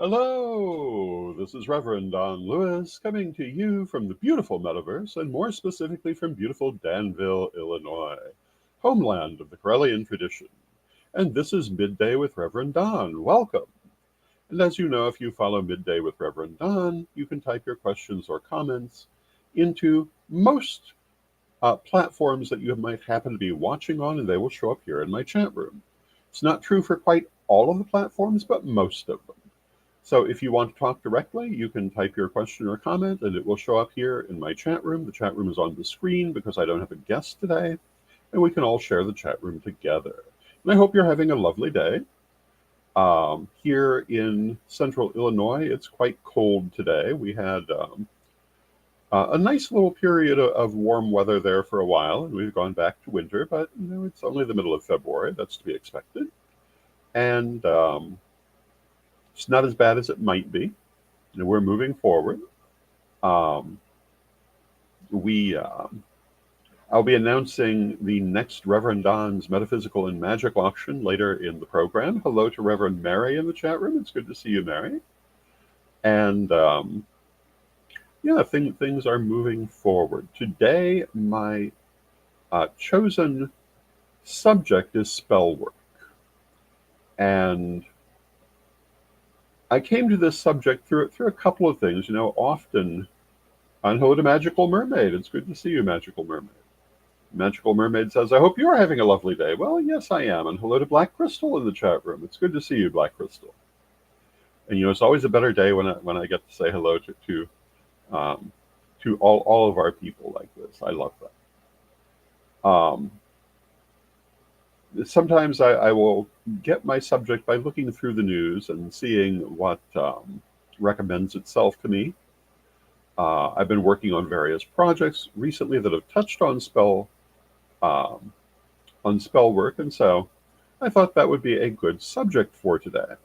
Hello, this is Reverend Don Lewis coming to you from the beautiful metaverse, and more specifically from beautiful Danville, Illinois, homeland of the Corellian tradition. And this is Midday with Reverend Don. Welcome. And as you know, if you follow Midday with Reverend Don, you can type your questions or comments into most platforms that you might happen to be watching on, and they will show up here in my chat room. It's not true for quite all of the platforms, but most of them. So if you want to talk directly, you can type your question or comment, and it will show up here in my chat room. The chat room is on the screen because I don't have a guest today, and we can all share the chat room together. And I hope you're having a lovely day. Here in central Illinois, it's quite cold today. We had a nice little period of warm weather there for a while, and we've gone back to winter, but it's only the middle of February. That's to be expected. And it's not as bad as it might be. We're moving forward. Um, we I'll be announcing the next Reverend Don's Metaphysical and Magic auction later in the program. Hello to Reverend Mary in the chat room. It's good to see you, Mary. And yeah, things are moving forward. Today, my chosen subject is spell work. And I came to this subject through a couple of things. Often, on hello to Magical Mermaid. It's good to see you, Magical Mermaid. Magical Mermaid says, I hope you're having a lovely day. Well, yes, I am. And hello to Black Crystal in the chat room. It's good to see you, Black Crystal. And it's always a better day when I get to say hello to all of our people like this. I love that. Sometimes I will get my subject by looking through the news and seeing what recommends itself to me. I've been working on various projects recently that have touched on spell work, and so I thought that would be a good subject for today.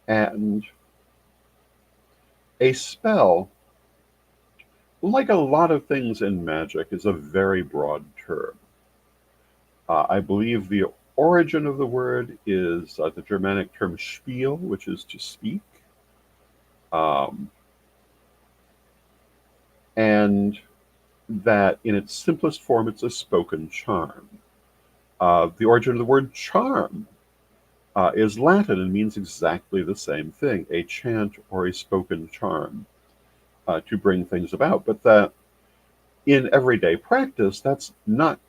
And a spell, like a lot of things in magic, is a very broad term. I believe the origin of the word is the Germanic term spiel, which is to speak. And that in its simplest form, it's a spoken charm. The origin of the word charm is Latin and means exactly the same thing, a chant or a spoken charm to bring things about. But that in everyday practice, that's not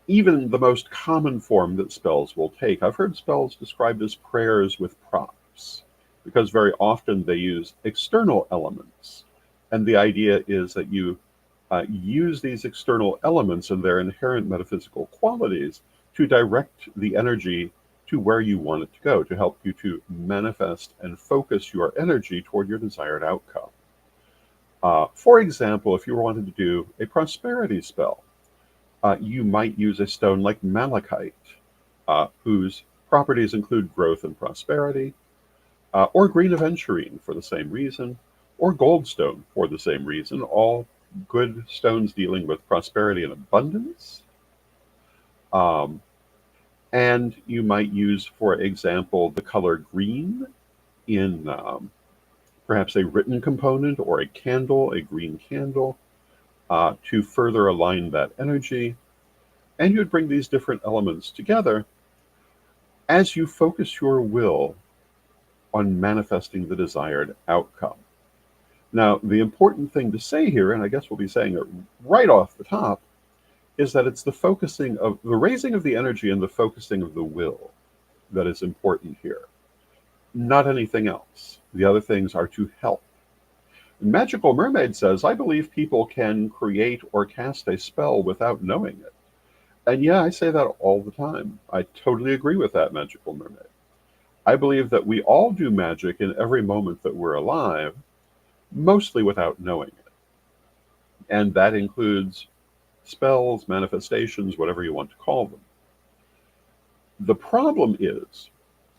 even the most common form that spells will take. I've heard spells described as prayers with props, because very often they use external elements. And the idea is that you use these external elements and their inherent metaphysical qualities to direct the energy to where you want it to go, to help you to manifest and focus your energy toward your desired outcome. For example, if you wanted to do a prosperity spell, you might use a stone like malachite, whose properties include growth and prosperity, or green aventurine for the same reason, or goldstone for the same reason, all good stones dealing with prosperity and abundance. And you might use, for example, the color green in perhaps a written component or a candle, a green candle, to further align that energy. And you'd bring these different elements together as you focus your will on manifesting the desired outcome. Now, the important thing to say here, and I guess we'll be saying it right off the top, is that it's the focusing of the raising of the energy and the focusing of the will that is important here, not anything else. The other things are to help. Magical Mermaid says, I believe people can create or cast a spell without knowing it. And yeah, I say that all the time. I totally agree with that, Magical Mermaid. I believe that we all do magic in every moment that we're alive, mostly without knowing it. And that includes spells, manifestations, whatever you want to call them. The problem is,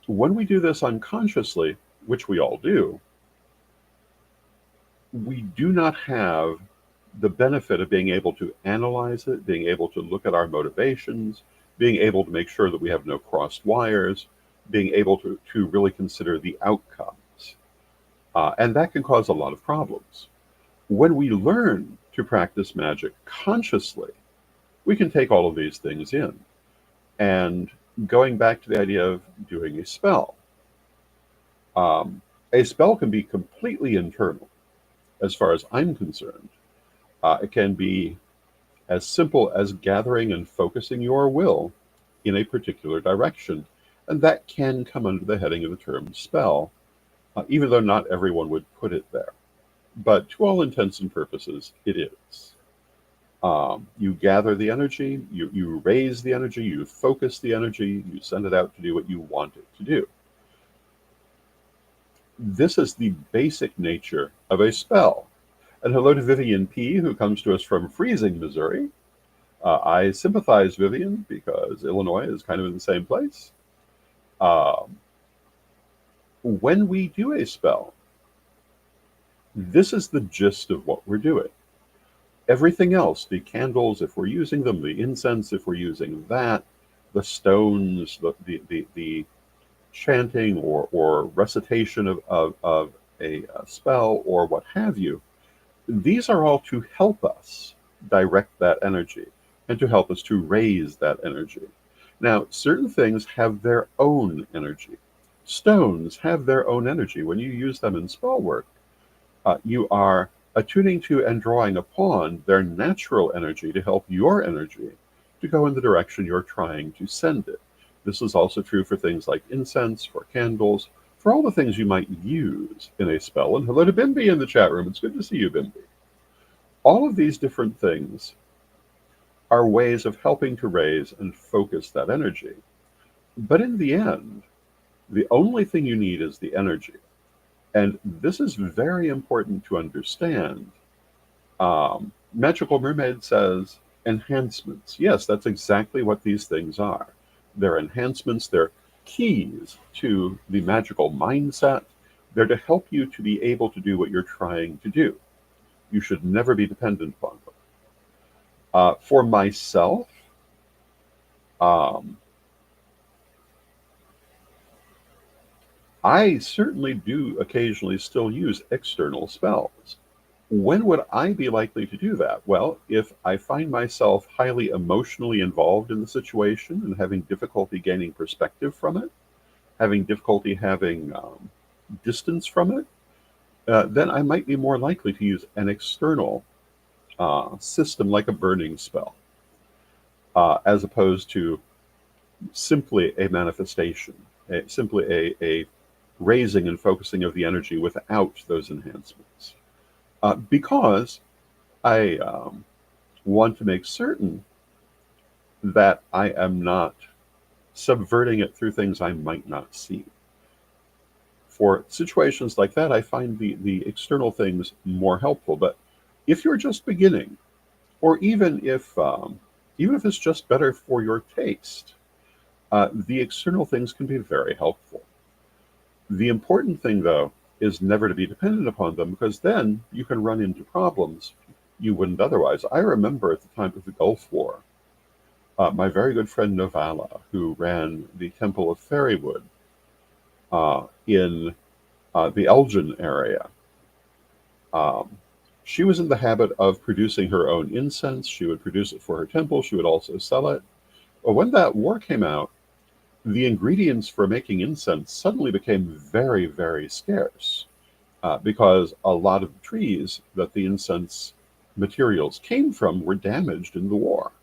when we do this unconsciously, which we all do, we do not have the benefit of being able to analyze it, being able to look at our motivations, being able to make sure that we have no crossed wires, being able to really consider the outcomes. And that can cause a lot of problems. When we learn to practice magic consciously, we can take all of these things in. And going back to the idea of doing um, a spell can be completely internal, as far as I'm concerned. It can be as simple as gathering and focusing your will in a particular direction, and that can come under the heading of the term spell, even though not everyone would put it there. But to all intents and purposes, it is. You gather the energy, you raise the energy, you focus the energy, you send it out to do what you want it to do. This is the basic nature of a spell. And hello to Vivian P., who comes to us from freezing Missouri. I sympathize, Vivian, because Illinois is kind of in the same place. Um, when we do a spell, this is the gist of what we're doing. Everything else, the candles, if we're using them, the incense, if we're using that, the stones, the chanting or recitation of a spell or what have you, these are all to help us direct that energy and to help us to raise that energy. Now, certain things have their own energy. Stones have their own energy. When you use them in spell work, you are attuning to and drawing upon their natural energy to help your energy to go in the direction you're trying to send it. This is also true for things like incense, for candles, for all the things you might use in a spell. And hello to Bimby in the chat room. It's good to see you, Bimby. All of these different things are ways of helping to raise and focus that energy. But in the end, the only thing you need is the energy. And this is very important to understand. Magical Mermaid says enhancements. Yes, that's exactly what these things are. They're enhancements, they're keys to the magical mindset. They're to help you to be able to do what you're trying to do. You should never be dependent upon them. For myself, um, I certainly do occasionally still use external spells. When would I be likely to do that? Well, if I find myself highly emotionally involved in the situation and having difficulty gaining perspective from it, having difficulty having distance from it, then I might be more likely to use an external system like a burning spell, as opposed to simply a manifestation, simply a raising and focusing of the energy without those enhancements. Because I want to make certain that I am not subverting it through things I might not see. For situations like that, I find the external things more helpful. But if you're just beginning, or even if it's just better for your taste, the external things can be very helpful. The important thing, though, is never to be dependent upon them, because then you can run into problems you wouldn't otherwise. I remember at the time of the Gulf War, my very good friend Novala, who ran the Temple of Fairywood in the Elgin area, she was in the habit of producing her own incense. She would produce it for her temple. She would also sell it. But when that war came out, the ingredients for making incense suddenly became very, very scarce, because a lot of the trees that the incense materials came from were damaged in the war.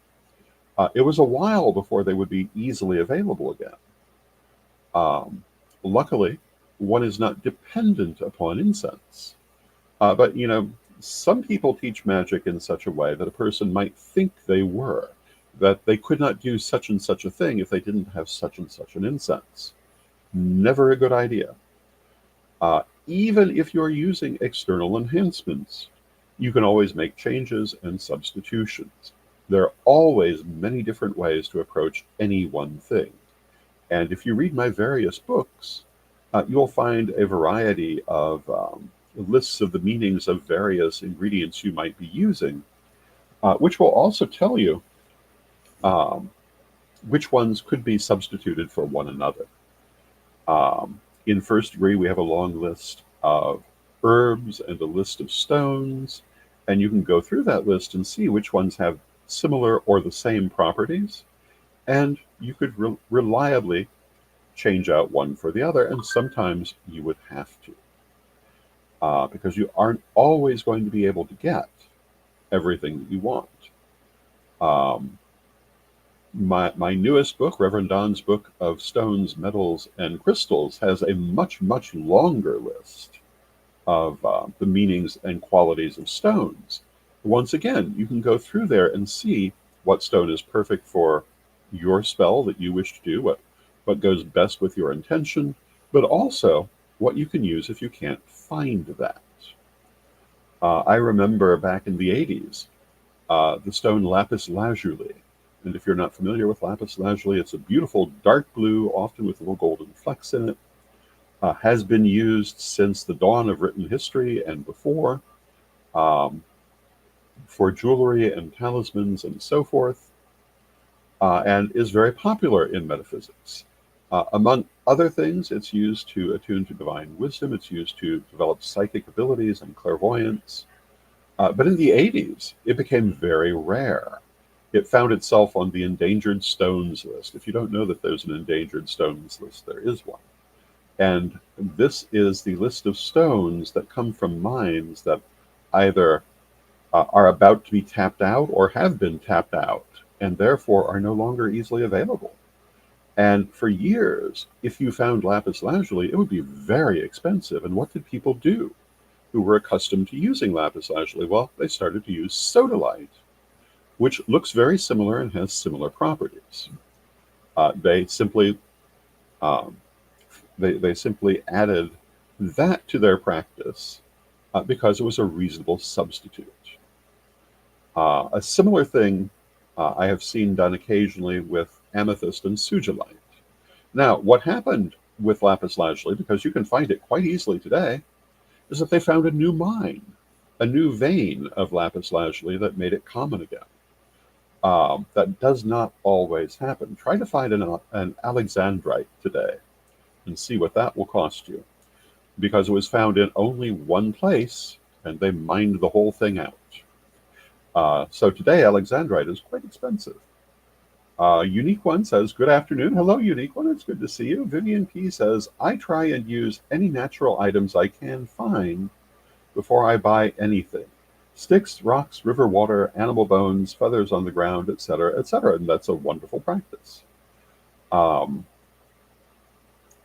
It was a while before they would be easily available again. Luckily, one is not dependent upon incense. But, some people teach magic in such a way that a person might think they were, that they could not do such and such a thing if they didn't have such and such an incense. Never a good idea. Even if you're using external enhancements, you can always make changes and substitutions. There are always many different ways to approach any one thing. And if you read my various books, you'll find a variety of lists of the meanings of various ingredients you might be using, which will also tell you um, which ones could be substituted for one another. In first degree, we have a long list of herbs and a list of stones, and you can go through that list and see which ones have similar or the same properties, and you could reliably change out one for the other, and sometimes you would have to, because you aren't always going to be able to get everything that you want. Um, my newest book, Rev Don's book of stones, metals, and crystals, has a much, much longer list of the meanings and qualities of stones. Once again, you can go through there and see what stone is perfect for your spell that you wish to do, what goes best with your intention, but also what you can use if you can't find that. I remember back in the 80s, the stone lapis lazuli. And if you're not familiar with lapis lazuli, it's a beautiful dark blue, often with little golden flecks in it. Has been used since the dawn of written history and before, um, for jewelry and talismans and so forth, and is very popular in metaphysics. Among other things, it's used to attune to divine wisdom. It's used to develop psychic abilities and clairvoyance. But in the 80s, it became very rare. It found itself on the endangered stones list. If you don't know that there's an endangered stones list, there is one. And this is the list of stones that come from mines that either are about to be tapped out or have been tapped out, and therefore are no longer easily available. And for years, if you found lapis lazuli, it would be very expensive. And what did people do who were accustomed to using lapis lazuli? Well, they started to use sodalite, which looks very similar and has similar properties. They simply um, they simply added that to their practice because it was a reasonable substitute. A similar thing I have seen done occasionally with amethyst and sugilite. Now, what happened with lapis lazuli, because you can find it quite easily today, is that they found a new mine, a new vein of lapis lazuli that made it common again. That does not always happen. Try to find an alexandrite today and see what that will cost you, because it was found in only one place and they mined the whole thing out. So today, alexandrite is quite expensive. Unique One says, good afternoon. Hello, Unique One. It's good to see you. Vivian P says, I try and use any natural items I can find before I buy anything. Sticks, rocks, river water, animal bones, feathers on the ground, etc., etc. And that's a wonderful practice. Um,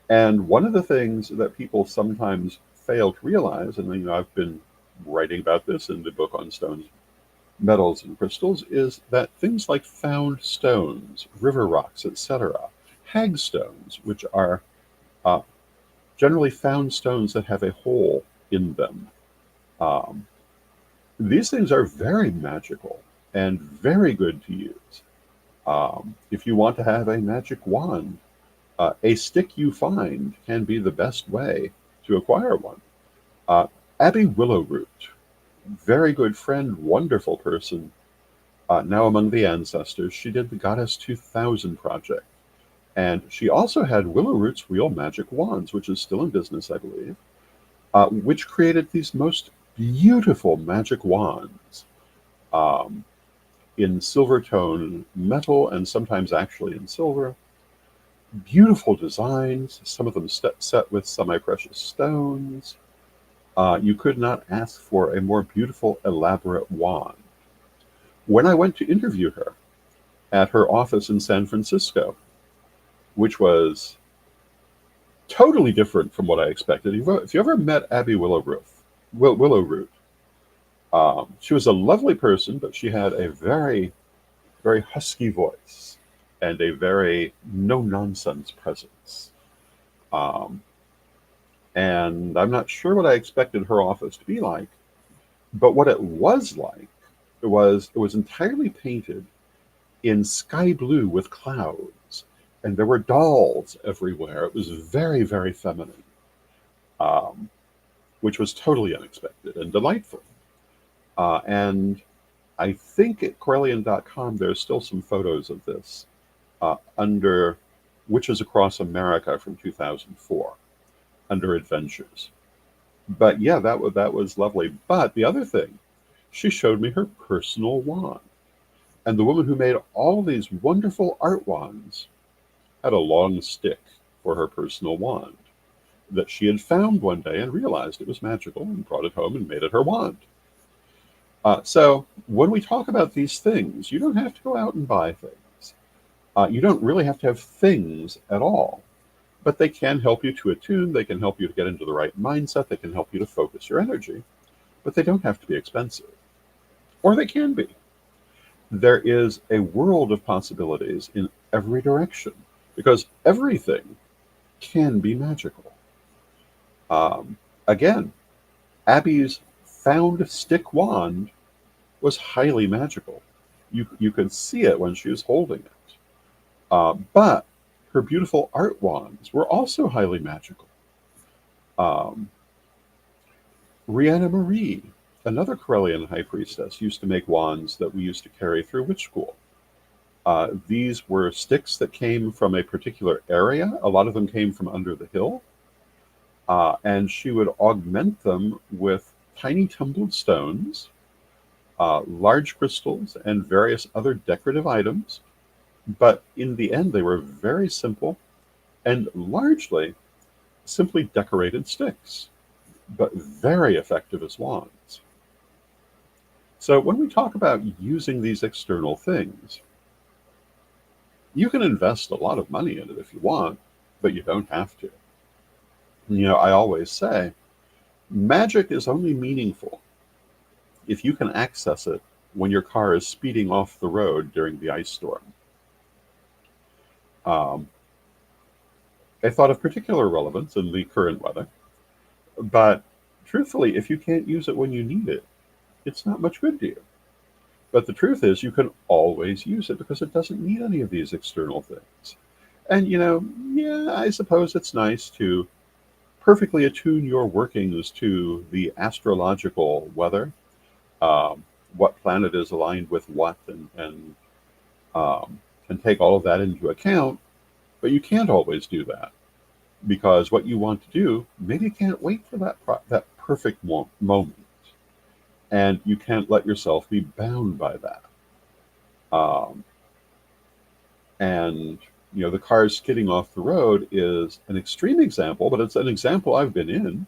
and one of the things that people sometimes fail to realize, and I've been writing about this in the book on stones, metals, and crystals, is that things like found stones, river rocks, etc., hagstones, which are uh, generally found stones that have a hole in them. Um, these things are very magical and very good to use. If you want to have a magic wand, a stick you find can be the best way to acquire one. Uh, Abby Willowroot, very good friend, wonderful person, now among the ancestors. She did the Goddess 2000 project. And she also had Willowroot's Real Magic Wands, which is still in business, I believe, which created these most beautiful magic wands um, in silver tone metal and sometimes actually in silver. Beautiful designs, some of them set with semi-precious stones. You could not ask for a more beautiful, elaborate wand. When I went to interview her at her office in San Francisco, which was totally different from what I expected. If you ever met Abby Willowroot, she was a lovely person, but she had a very, very husky voice and a very no-nonsense presence. Um, and I'm not sure what I expected her office to be like, but what it was like, it was entirely painted in sky blue with clouds, and there were dolls everywhere. It was very, very feminine, um, which was totally unexpected and delightful. And I think at Corellian.com there's still some photos of this under Witches Across America from 2004, under Adventures. But yeah, that was lovely. But the other thing, she showed me her personal wand. And the woman who made all these wonderful art wands had a long stick for her personal wand that she had found one day and realized it was magical and brought it home and made it her wand. So when we talk about these things, you don't have to go out and buy things. You don't really have to have things at all, but they can help you to attune. They can help you to get into the right mindset. They can help you to focus your energy, but they don't have to be expensive, or they can be. There is a world of possibilities in every direction because everything can be magical. Um, Again, Abby's found stick wand was highly magical. You could see it when she was holding it. But her beautiful art wands were also highly magical. Um, Rihanna Marie, another Corellian high priestess, used to make wands that we used to carry through witch school. These were sticks that came from a particular area. A lot of them came from under the hill. And she would augment them with tiny tumbled stones, large crystals, and various other decorative items. But in the end, they were very simple and largely simply decorated sticks, but very effective as wands. So when we talk about using these external things, you can invest a lot of money in it if you want, but you don't have to. I always say magic is only meaningful if you can access it when your car is speeding off the road during the ice storm. Um, a thought of particular relevance in the current weather, but truthfully, if you can't use it when you need it, it's not much good to you. But the truth is, you can always use it because it doesn't need any of these external things. And, yeah, I suppose it's nice to perfectly attune your workings to the astrological weather, um, what planet is aligned with what, and take all of that into account. But you can't always do that because what you want to do maybe can't wait for that perfect moment, and you can't let yourself be bound by that. Um, and the car skidding off the road is an extreme example, but it's an example I've been in.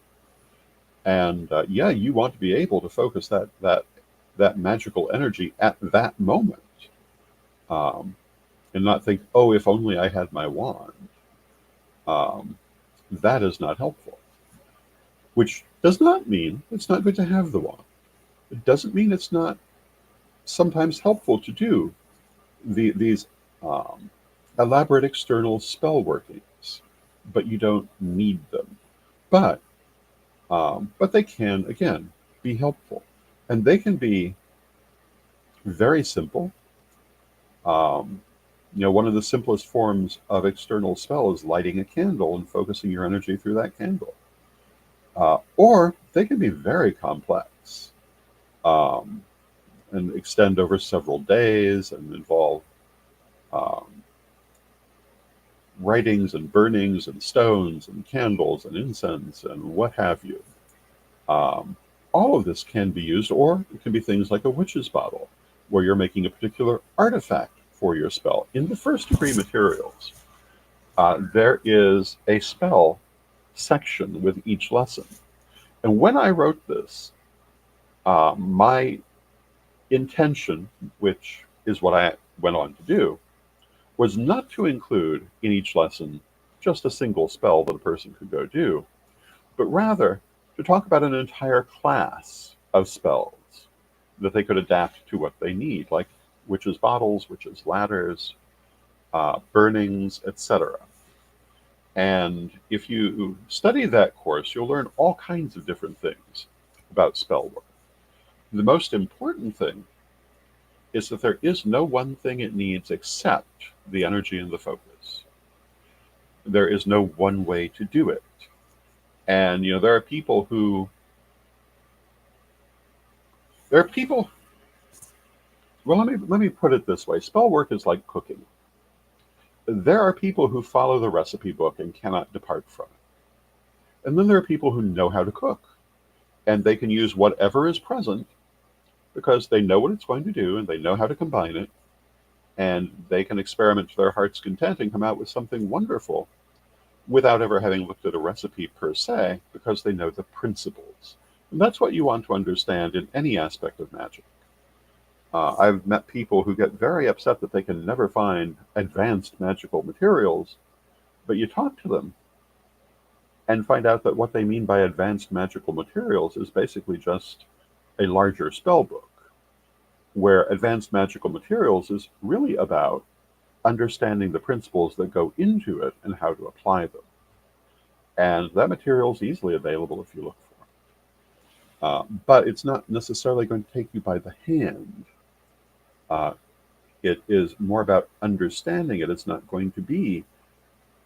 And yeah, you want to be able to focus that magical energy at that moment, um, and not think, oh, if only I had my wand. Um, that is not helpful. Which does not mean it's not good to have the wand. It doesn't mean it's not sometimes helpful to do these um, elaborate external spell workings, but you don't need them. But they can again be helpful, and they can be very simple. Um, one of the simplest forms of external spell is lighting a candle and focusing your energy through that candle. Or they can be very complex, um, and extend over several days and involve um, writings and burnings and stones and candles and incense and what have you. Um, all of this can be used, or it can be things like a witch's bottle, where you're making a particular artifact for your spell. In the first degree materials, there is a spell section with each lesson. And when I wrote this, my intention, which is what I went on to do, was not to include in each lesson just a single spell that a person could go do, but rather to talk about an entire class of spells that they could adapt to what they need, like witches' bottles, witches' ladders, burnings, etc. And if you study that course, you'll learn all kinds of different things about spell work. The most important thing is that there is no one thing it needs except the energy and the focus. There is no one way to do it. And there are people who there are people well, let me put it this way. Spell work is like cooking. There are people who follow the recipe book and cannot depart from it. And then there are people who know how to cook and they can use whatever is present because they know what it's going to do and they know how to combine it, and they can experiment to their heart's content and come out with something wonderful without ever having looked at a recipe per se, because they know the principles. And that's what you want to understand in any aspect of magic. I've met people who get very upset that they can never find advanced magical materials, but you talk to them and find out that what they mean by advanced magical materials is basically just a larger spell book, where advanced magical materials is really about understanding the principles that go into it and how to apply them. And that material is easily available if you look for it. But it's not necessarily going to take you by the hand. It is more about understanding it. It's not going to be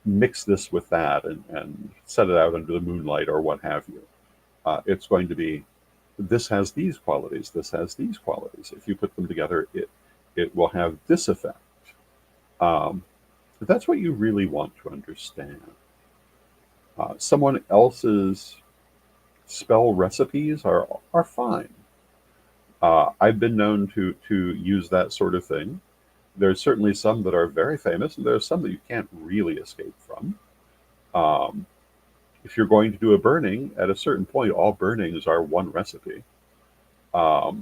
mix this with that and set it out under the moonlight or what have you. It's going to be, this has these qualities, this has these qualities. If you put them together, it will have this effect. That's what you really want to understand. Someone else's spell recipes are fine. I've been known to use that sort of thing. There's certainly some that are very famous, and there's some that you can't really escape from. If you're going to do a burning, at a certain point, all burnings are one recipe. But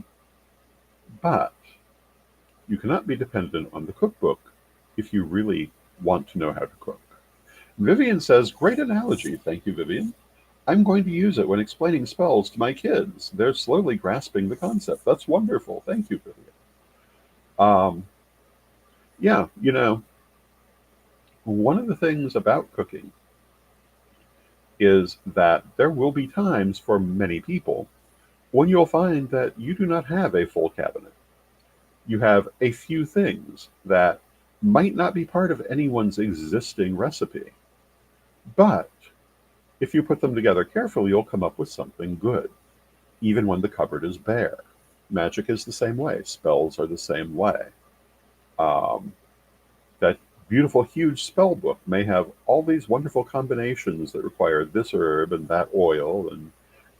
you cannot be dependent on the cookbook if you really want to know how to cook. Vivian says, great analogy. Thank you, Vivian. I'm going to use it when explaining spells to my kids. They're slowly grasping the concept. That's wonderful. Thank you, Vivian. Yeah, one of the things about cooking is that there will be times for many people when you'll find that you do not have a full cabinet. You have a few things that might not be part of anyone's existing recipe. But if you put them together carefully, you'll come up with something good, even when the cupboard is bare. Magic is the same way. Spells are the same way. That beautiful, huge spell book may have all these wonderful combinations that require this herb and that oil and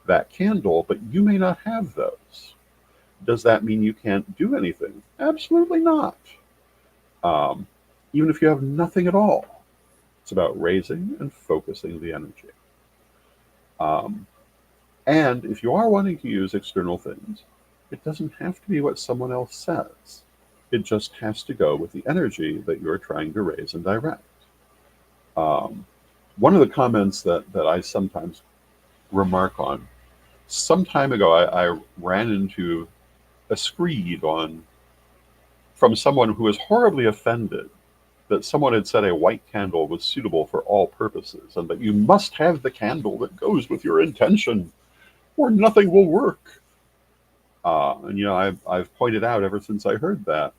that candle, but you may not have those. Does that mean you can't do anything? Absolutely not. Even if you have nothing at all. It's about raising and focusing the energy. And if you are wanting to use external things, it doesn't have to be what someone else says. It just has to go with the energy that you're trying to raise and direct. One of the comments that I sometimes remark on, some time ago I ran into a screed from someone who was horribly offended that someone had said a white candle was suitable for all purposes, and that you must have the candle that goes with your intention, or nothing will work. And I've pointed out ever since I heard that,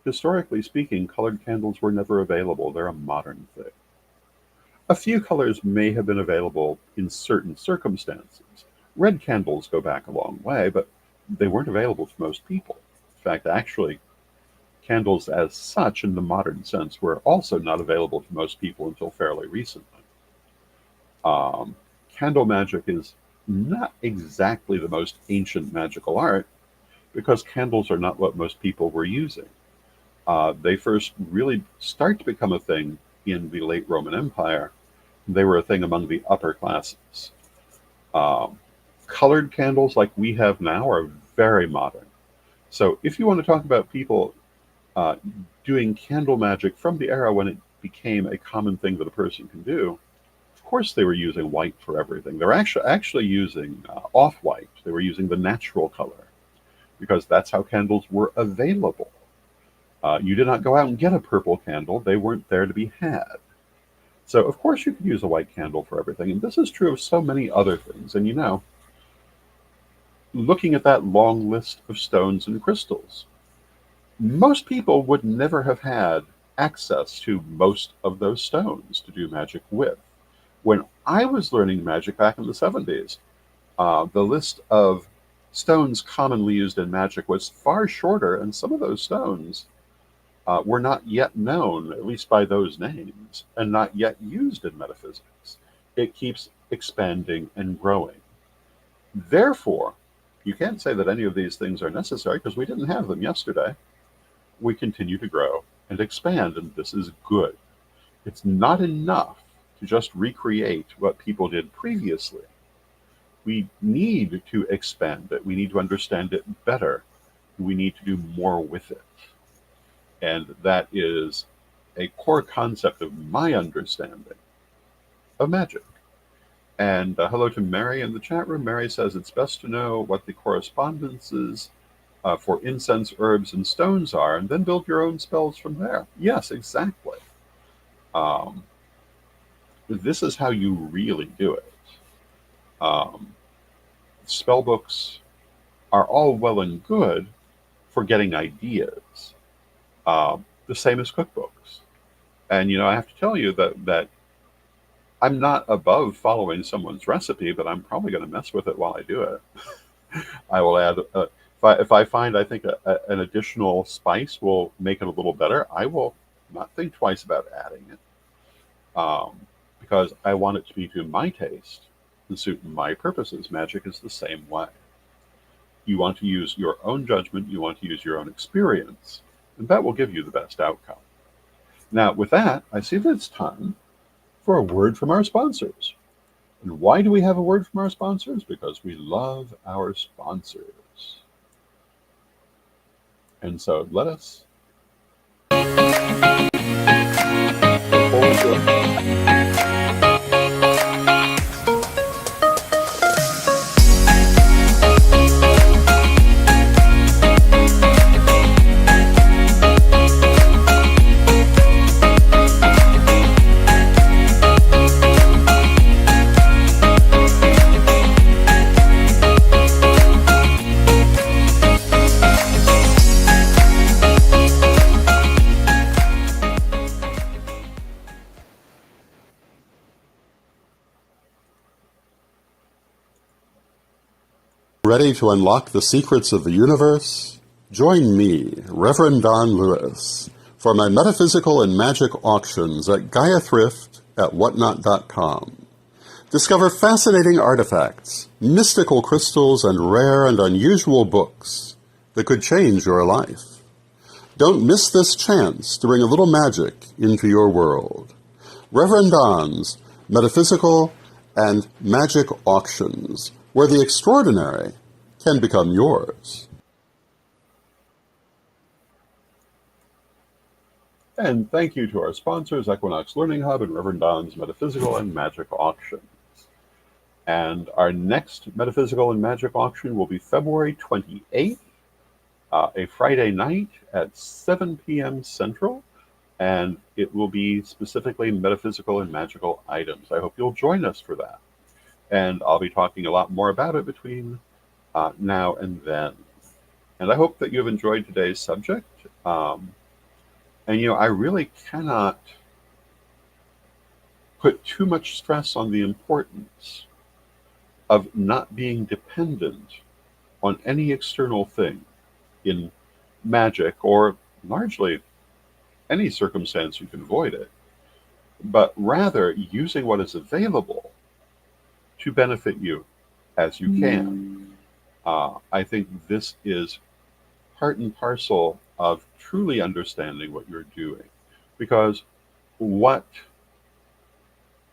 historically speaking, colored candles were never available. They're a modern thing. A few colors may have been available in certain circumstances. Red candles go back a long way, but they weren't available to most people. In fact, actually, candles as such in the modern sense were also not available to most people until fairly recently. Candle magic is not exactly the most ancient magical art, because candles are not what most people were using. They first really start to become a thing in the late Roman Empire. They were a thing among the upper classes. Colored candles like we have now are very modern. So if you want to talk about people doing candle magic from the era when it became a common thing that a person can do, of course they were using white for everything. They're actually using off-white. They were using the natural color, because that's how candles were available. You did not go out and get a purple candle. They weren't there to be had. So of course you could use a white candle for everything. And this is true of so many other things. And looking at that long list of stones and crystals, most people would never have had access to most of those stones to do magic with. When I was learning magic back in the 70s, the list of stones commonly used in magic was far shorter, and some of those stones were not yet known, at least by those names, and not yet used in metaphysics. It keeps expanding and growing. Therefore, you can't say that any of these things are necessary because we didn't have them yesterday. We continue to grow and expand, and this is good. It's not enough to just recreate what people did previously. We need to expand it. We need to understand it better. We need to do more with it. And that is a core concept of my understanding of magic. And hello to Mary in the chat room. Mary says it's best to know what the correspondences for incense, herbs, and stones are, and then build your own spells from there. Yes, exactly. Um, this is how you really do it. Spell books are all well and good for getting ideas. The same as cookbooks. And I have to tell you that I'm not above following someone's recipe, but I'm probably going to mess with it while I do it. I will add, if I find I think an additional spice will make it a little better, I will not think twice about adding it, because I want it to be to my taste and suit my purposes. Magic is the same way. You want to use your own judgment, you want to use your own experience, and that will give you the best outcome. Now, with that, I see that it's time for a word from our sponsors. And why do we have a word from our sponsors? Because we love our sponsors. And so let us ready to unlock the secrets of the universe? Join me, Rev Don Lewis, for my metaphysical and magic auctions at Gaia Thrift at whatnot.com. Discover fascinating artifacts, mystical crystals, and rare and unusual books that could change your life. Don't miss this chance to bring a little magic into your world. Rev Don's Metaphysical and Magic Auctions, where the extraordinary can become yours. And thank you to our sponsors, Equinox Learning Hub and Rev Don's Metaphysical and Magic Auctions. And our next Metaphysical and Magic Auction will be February 28th, a Friday night at 7 p.m. Central, and it will be specifically metaphysical and magical items. I hope you'll join us for that. And I'll be talking a lot more about it between now and then. And I hope that you've enjoyed today's subject. And I really cannot put too much stress on the importance of not being dependent on any external thing in magic, or largely any circumstance you can avoid it, but rather using what is available to benefit you as you can. I think this is part and parcel of truly understanding what you're doing, because what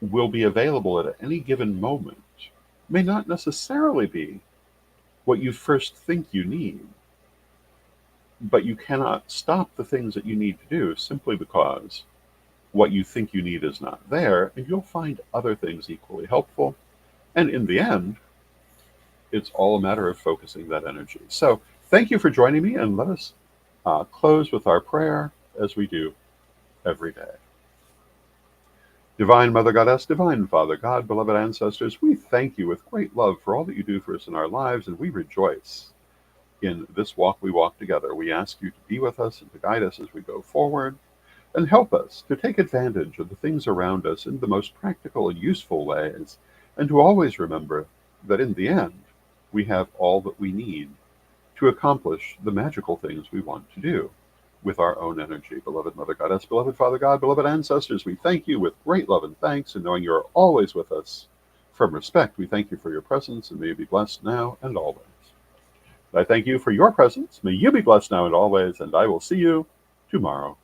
will be available at any given moment may not necessarily be what you first think you need, but you cannot stop the things that you need to do simply because what you think you need is not there, and you'll find other things equally helpful. And in the end, it's all a matter of focusing that energy. So thank you for joining me, and let us close with our prayer as we do every day. Divine Mother Goddess, Divine Father God, beloved ancestors, we thank you with great love for all that you do for us in our lives, and we rejoice in this walk we walk together. We ask you to be with us and to guide us as we go forward, and help us to take advantage of the things around us in the most practical and useful ways, and to always remember that in the end, we have all that we need to accomplish the magical things we want to do with our own energy. Beloved Mother Goddess, beloved Father God, beloved ancestors, we thank you with great love and thanks, and knowing you are always with us, From respect, we thank you for your presence, and may you be blessed now and always. I thank you for your presence. May you be blessed now and always, and I will see you tomorrow.